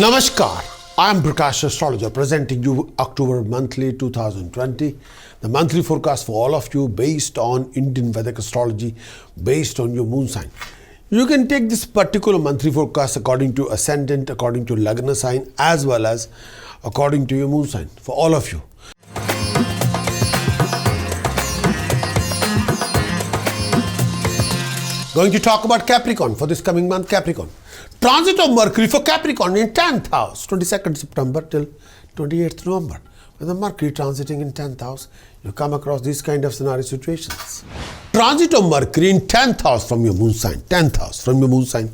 Namaskar, I am Prakash Astrologer presenting you October monthly 2020, the monthly forecast for all of you based on Indian Vedic astrology, based on your moon sign. You can take this particular monthly forecast according to ascendant, according to Lagna sign, as well as according to your moon sign for all of you. Going to talk about Capricorn for this coming month. Capricorn. Transit of Mercury for Capricorn in 10th house, 22nd September till 28th November. When the Mercury transiting in 10th house, you come across these kind of scenario situations. Transit of Mercury in 10th house from your moon sign. 10th house from your moon sign.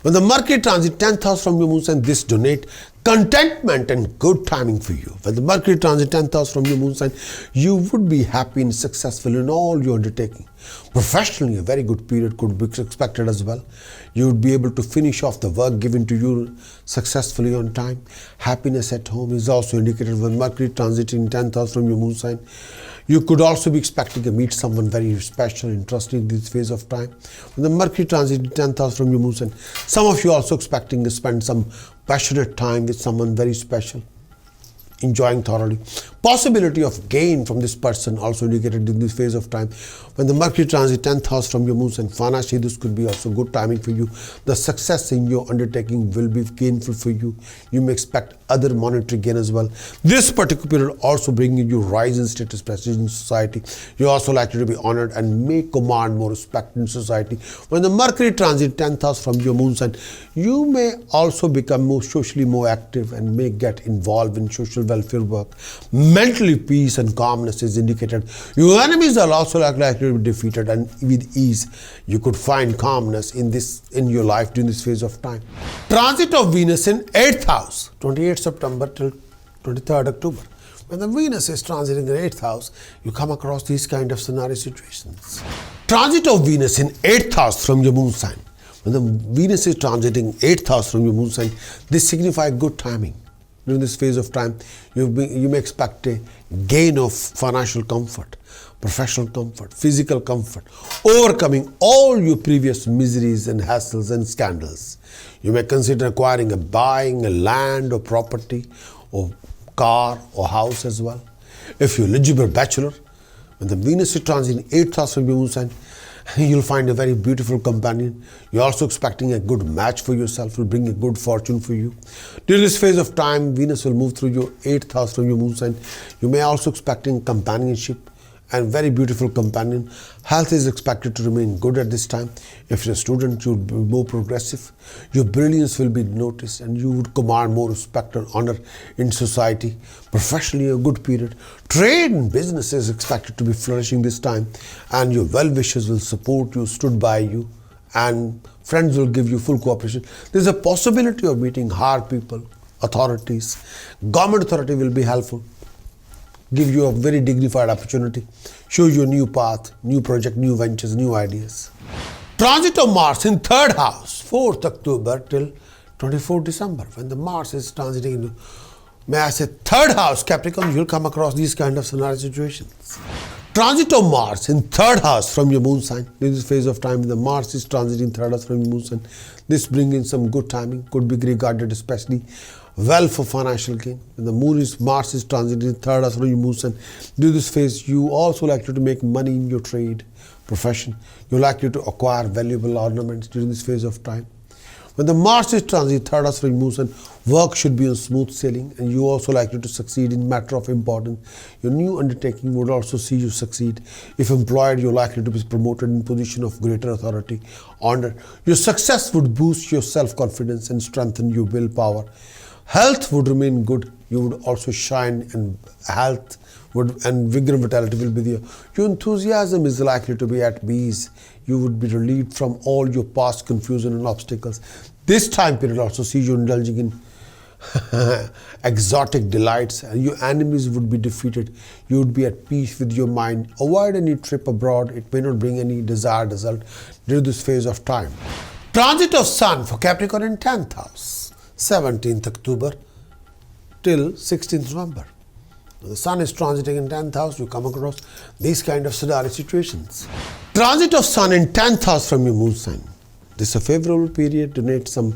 When the Mercury transit 10th house from your moon sign, this donate contentment and good timing for you. When the Mercury transit 10th house from your moon sign, you would be happy and successful in all your undertaking. Professionally, a very good period could be expected as well. You would be able to finish off the work given to you successfully on time. Happiness at home is also indicated when Mercury transiting 10th house from your moon sign. You could also be expecting to meet someone very special, interesting in this phase of time. When the Mercury transiting 10th house from your moon sign, some of you also expecting to spend some passionate time with someone very special, enjoying thoroughly. Possibility of gain from this person also indicated in this phase of time. When the Mercury transit 10th house from your moon sign, financially this could be also good timing for you. The success in your undertaking will be gainful for you. You may expect other monetary gain as well. This particular period also bringing you rise in status, prestige in society. You're also likely to be honored and may command more respect in society. When the Mercury transit 10th house from your moon sign, you may also become more socially more active and may get involved in social welfare work. Mentally, peace and calmness is indicated. Your enemies are also likely to be defeated, and with ease you could find calmness in your life during this phase of time. Transit of Venus in 8th house, 28th September till 23rd October. When the Venus is transiting in 8th house, you come across these kind of scenario situations. Transit of Venus in 8th house from your moon sign. When the Venus is transiting 8th house from your moon sign, this signifies good timing. During this phase of time, you may expect a gain of financial comfort, professional comfort, physical comfort, overcoming all your previous miseries and hassles and scandals. You may consider buying a land or property or car or house as well. If you're eligible bachelor, when the Venus is transiting 8th house from your moon sign, you'll find a very beautiful companion. You're also expecting a good match for yourself, will bring a good fortune for you. During this phase of time, Venus will move through your 8th house from your moon sign. You may also expecting companionship and very beautiful companion. Health is expected to remain good at this time. If you're a student, you'll be more progressive. Your brilliance will be noticed and you would command more respect and honor in society. Professionally, a good period. Trade and business is expected to be flourishing this time, and your well-wishers will support you, stood by you, and friends will give you full cooperation. There's a possibility of meeting higher people, authorities. Government authority will be helpful, give you a very dignified opportunity, show you a new path, new project, new ventures, new ideas. Transit of Mars in 3rd house, 4th October till 24th December. When the Mars is transiting into, may I say, 3rd house, Capricorn, you'll come across these kind of scenario situations. Transit of Mars in 3rd house from your moon sign. In this phase of time, the Mars is transiting 3rd house from your moon sign. This brings in some good timing, could be regarded especially well for financial gain. When the Mars is transiting 3rd house from your moon sign, during this phase, you also likely to make money in your trade, profession. You're likely to acquire valuable ornaments during this phase of time. When the Mars is transiting 3rd house from your moon sign, work should be on smooth sailing, and you also likely to succeed in matter of importance. Your new undertaking would also see you succeed. If employed, you're likely to be promoted in position of greater authority, honor. Your success would boost your self-confidence and strengthen your willpower. Health would remain good. You would also shine, and health and vigor and vitality will be there. Your enthusiasm is likely to be at ease. You would be relieved from all your past confusion and obstacles. This time period also sees you indulging in exotic delights, and your enemies would be defeated. You would be at peace with your mind. Avoid any trip abroad. It may not bring any desired result during this phase of time. Transit of Sun for Capricorn in 10th house, 17th October till 16th November. When the Sun is transiting in 10th house, you come across these kind of scenario situations. Transit of Sun in 10th house from your moon sign. This is a favorable period to make some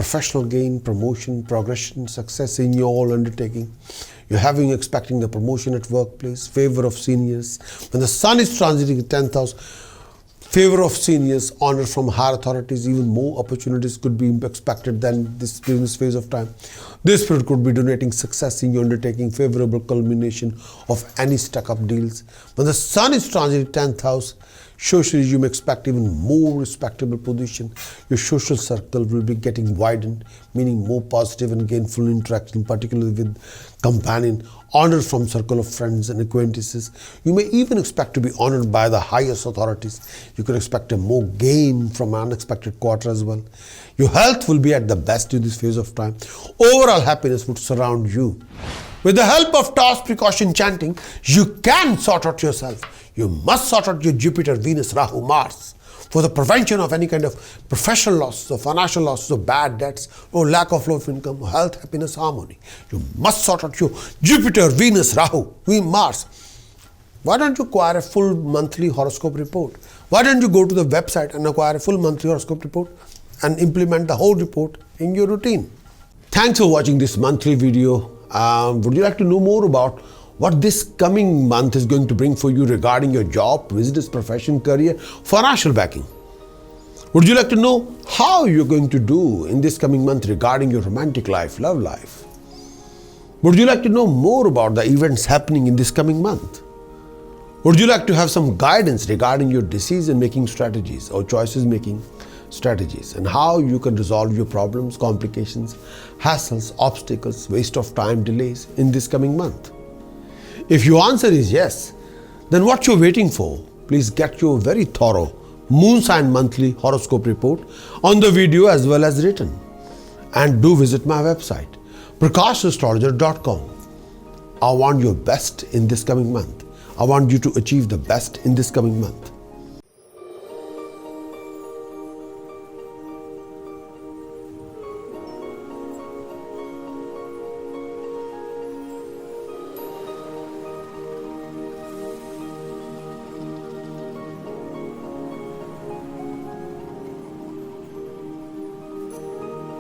professional gain, promotion, progression, success in your all undertaking. You're expecting the promotion at workplace, favor of seniors. When the sun is transiting in 10th house, favor of seniors, honor from higher authorities, even more opportunities could be expected than during this phase of time. This period could be donating success in your undertaking, favorable culmination of any stuck-up deals. When the sun is transiting 10th house, socially you may expect even more respectable position. Your social circle will be getting widened, meaning more positive and gainful interaction, particularly with companion, honor from circle of friends and acquaintances. You may even expect to be honored by the highest authorities. You could expect a more gain from an unexpected quarter as well. Your health will be at the best in this phase of time. Overall happiness would surround you. With the help of toss precaution chanting, you can sort out yourself. You must sort out your Jupiter, Venus, Rahu, Mars for the prevention of any kind of professional losses or financial losses or bad debts or lack of flow of income, health, happiness, harmony. You must sort out your Jupiter, Venus, Rahu, Mars. Why don't you acquire a full monthly horoscope report? Why don't you go to the website and acquire a full monthly horoscope report and implement the whole report in your routine? Thanks for watching this monthly video. Would you like to know more about what this coming month is going to bring for you regarding your job, business, profession, career, financial backing? Would you like to know how you're going to do in this coming month regarding your romantic life, love life? Would you like to know more about the events happening in this coming month? Would you like to have some guidance regarding your decision-making strategies or choices-making strategies and how you can resolve your problems, complications, hassles, obstacles, waste of time, delays in this coming month? If your answer is yes, then what you're waiting for? Please get your very thorough Moon Sign Monthly Horoscope Report on the video as well as written. And do visit my website, prakashastrologer.com. I want your best in this coming month. I want you to achieve the best in this coming month.